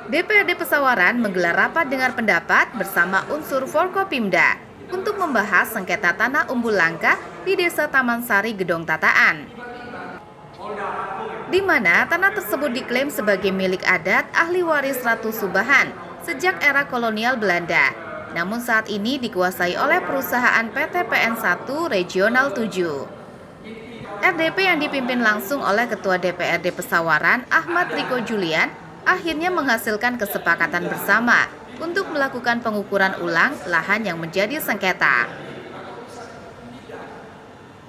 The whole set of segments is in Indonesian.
DPRD Pesawaran menggelar rapat dengar pendapat bersama unsur Forkopimda untuk membahas sengketa tanah umbul langka di Desa Taman Sari, Gedong Tataan, di mana tanah tersebut diklaim sebagai milik adat ahli waris Ratu Subahan sejak era kolonial Belanda. Namun saat ini dikuasai oleh perusahaan PT PN 1 Regional 7. RDP yang dipimpin langsung oleh Ketua DPRD Pesawaran Ahmad Riko Julian akhirnya menghasilkan kesepakatan bersama untuk melakukan pengukuran ulang lahan yang menjadi sengketa.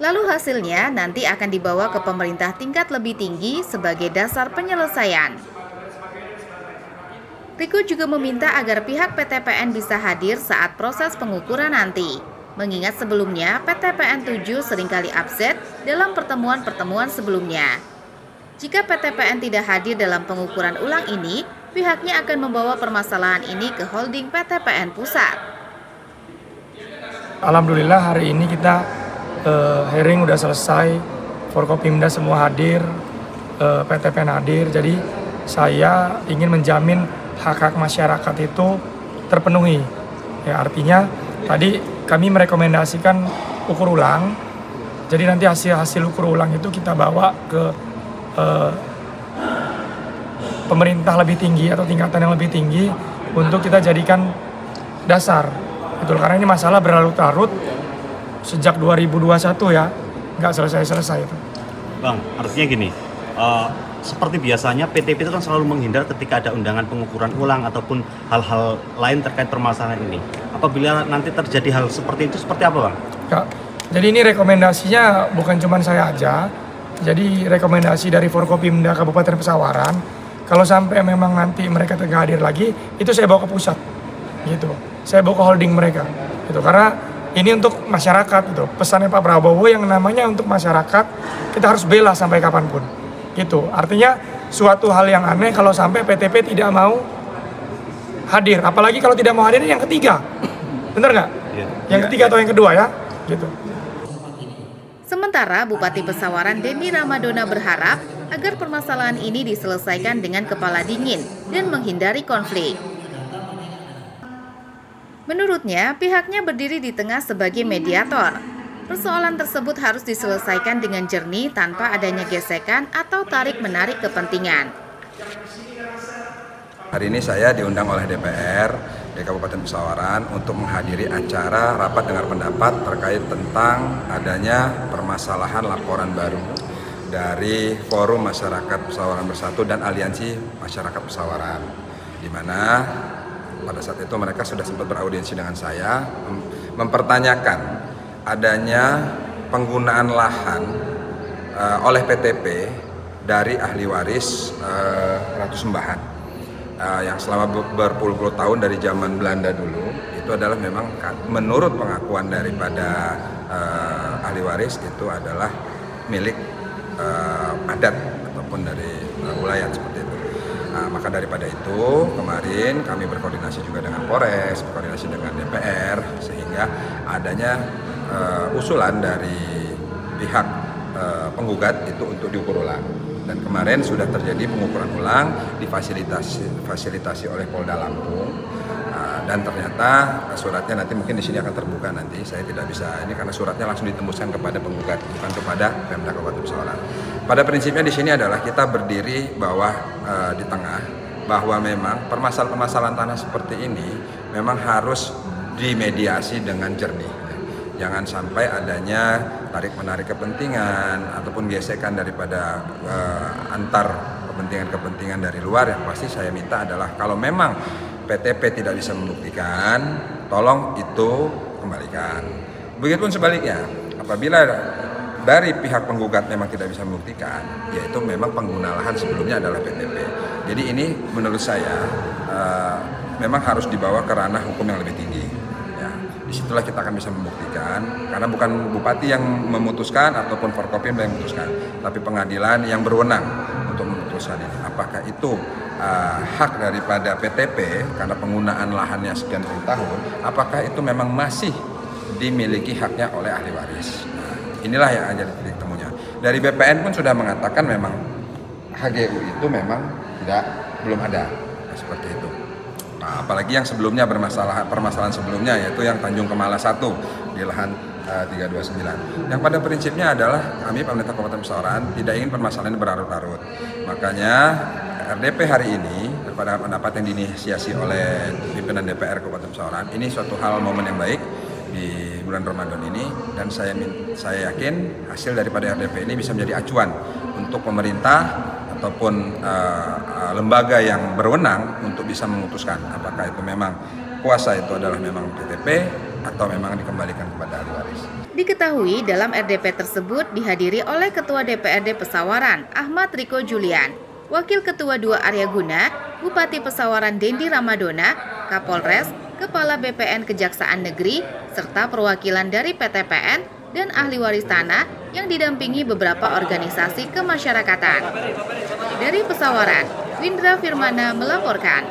Lalu hasilnya nanti akan dibawa ke pemerintah tingkat lebih tinggi sebagai dasar penyelesaian. Riko juga meminta agar pihak PT PN bisa hadir saat proses pengukuran nanti, mengingat sebelumnya PT PN 7 seringkali absen dalam pertemuan-pertemuan sebelumnya. Jika PT PN tidak hadir dalam pengukuran ulang ini, pihaknya akan membawa permasalahan ini ke holding PT PN Pusat. Alhamdulillah hari ini kita hearing udah selesai, Forkopimda semua hadir, PT PN hadir, jadi saya ingin menjamin hak-hak masyarakat itu terpenuhi. Ya, artinya tadi kami merekomendasikan ukur ulang, jadi nanti hasil ukur ulang itu kita bawa ke pemerintah lebih tinggi atau tingkatan yang lebih tinggi untuk kita jadikan dasar. Betul, karena ini masalah berlarut-larut sejak 2021 ya, nggak selesai-selesai itu. Bang, artinya gini, seperti biasanya PTP itu kan selalu menghindar ketika ada undangan pengukuran ulang ataupun hal-hal lain terkait permasalahan ini. Apabila nanti terjadi hal seperti itu, seperti apa Bang? Ya, jadi ini rekomendasinya bukan cuma saya aja, jadi rekomendasi dari Forkopimda Kabupaten Pesawaran. Kalau sampai memang nanti mereka tidak hadir lagi, itu saya bawa ke pusat, gitu. Saya bawa ke holding mereka, gitu. Karena ini untuk masyarakat, gitu. Pesannya Pak Prabowo yang namanya untuk masyarakat, kita harus bela sampai kapanpun, gitu. Artinya suatu hal yang aneh kalau sampai PTP tidak mau hadir, apalagi kalau tidak mau hadir yang ketiga, bener nggak? Yang ketiga atau yang kedua ya, gitu. Sementara Bupati Pesawaran Demi Ramadona berharap agar permasalahan ini diselesaikan dengan kepala dingin dan menghindari konflik. Menurutnya, pihaknya berdiri di tengah sebagai mediator. Persoalan tersebut harus diselesaikan dengan jernih tanpa adanya gesekan atau tarik-menarik kepentingan. Hari ini saya diundang oleh DPR di Kabupaten Pesawaran untuk menghadiri acara rapat dengar pendapat terkait tentang adanya permasalahan laporan baru dari Forum Masyarakat Pesawaran Bersatu dan Aliansi Masyarakat Pesawaran, di mana pada saat itu mereka sudah sempat beraudiensi dengan saya mempertanyakan adanya penggunaan lahan oleh PTP dari ahli waris Ratu Sembahan yang selama berpuluh-puluh tahun dari zaman Belanda dulu. Itu adalah memang menurut pengakuan daripada ahli waris itu adalah milik adat ataupun dari wilayah seperti itu. Maka daripada itu kemarin kami berkoordinasi juga dengan Polres, berkoordinasi dengan DPR, sehingga adanya usulan dari pihak penggugat itu untuk diukur ulang. Dan kemarin sudah terjadi pengukuran ulang difasilitasi oleh Polda Lampung, dan ternyata suratnya nanti mungkin di sini akan terbuka nanti. Saya tidak bisa ini karena suratnya langsung ditembuskan kepada penggugat, bukan kepada Pemda Kabupaten Pesawaran. Pada prinsipnya di sini adalah kita berdiri bawah di tengah, bahwa memang permasalahan tanah seperti ini memang harus dimediasi dengan jernih. Jangan sampai adanya tarik-menarik kepentingan ataupun gesekan daripada antar kepentingan-kepentingan dari luar. Yang pasti saya minta adalah kalau memang PTP tidak bisa membuktikan, tolong itu kembalikan. Begitupun sebaliknya, apabila dari pihak penggugat memang tidak bisa membuktikan, yaitu memang pengguna lahan sebelumnya adalah PTP. Jadi ini menurut saya memang harus dibawa ke ranah hukum yang lebih tinggi. Disitulah kita akan bisa membuktikan, karena bukan bupati yang memutuskan ataupun Forkopimda yang memutuskan, tapi pengadilan yang berwenang untuk memutuskan ini. Apakah itu hak daripada PTP karena penggunaan lahannya sekian puluh tahun, apakah itu memang masih dimiliki haknya oleh ahli waris. Nah, inilah yang jadi titik temunya. Dari BPN pun sudah mengatakan memang HGU itu memang belum ada. Nah, seperti itu. Nah, apalagi yang sebelumnya permasalahan sebelumnya yaitu yang Tanjung Kemala 1 di lahan 329. Yang pada prinsipnya adalah kami pemerintah Kabupaten Pesawaran tidak ingin permasalahan ini berlarut-larut. Makanya RDP hari ini pada pendapat yang diinisiasi oleh pimpinan DPR Kabupaten Pesawaran ini suatu hal momen yang baik di bulan Ramadan ini, dan saya yakin hasil daripada RDP ini bisa menjadi acuan untuk pemerintah ataupun lembaga yang berwenang untuk bisa memutuskan apakah itu memang kuasa itu adalah memang PTP atau memang dikembalikan kepada ahli waris. Diketahui dalam RDP tersebut dihadiri oleh Ketua DPRD Pesawaran Ahmad Riko Julian, Wakil Ketua 2 Arya Guna, Bupati Pesawaran Dendi Ramadona, Kapolres, Kepala BPN Kejaksaan Negeri, serta perwakilan dari PTPN dan ahli waris tanah yang didampingi beberapa organisasi kemasyarakatan. Dari Pesawaran, Windra Firmana melaporkan.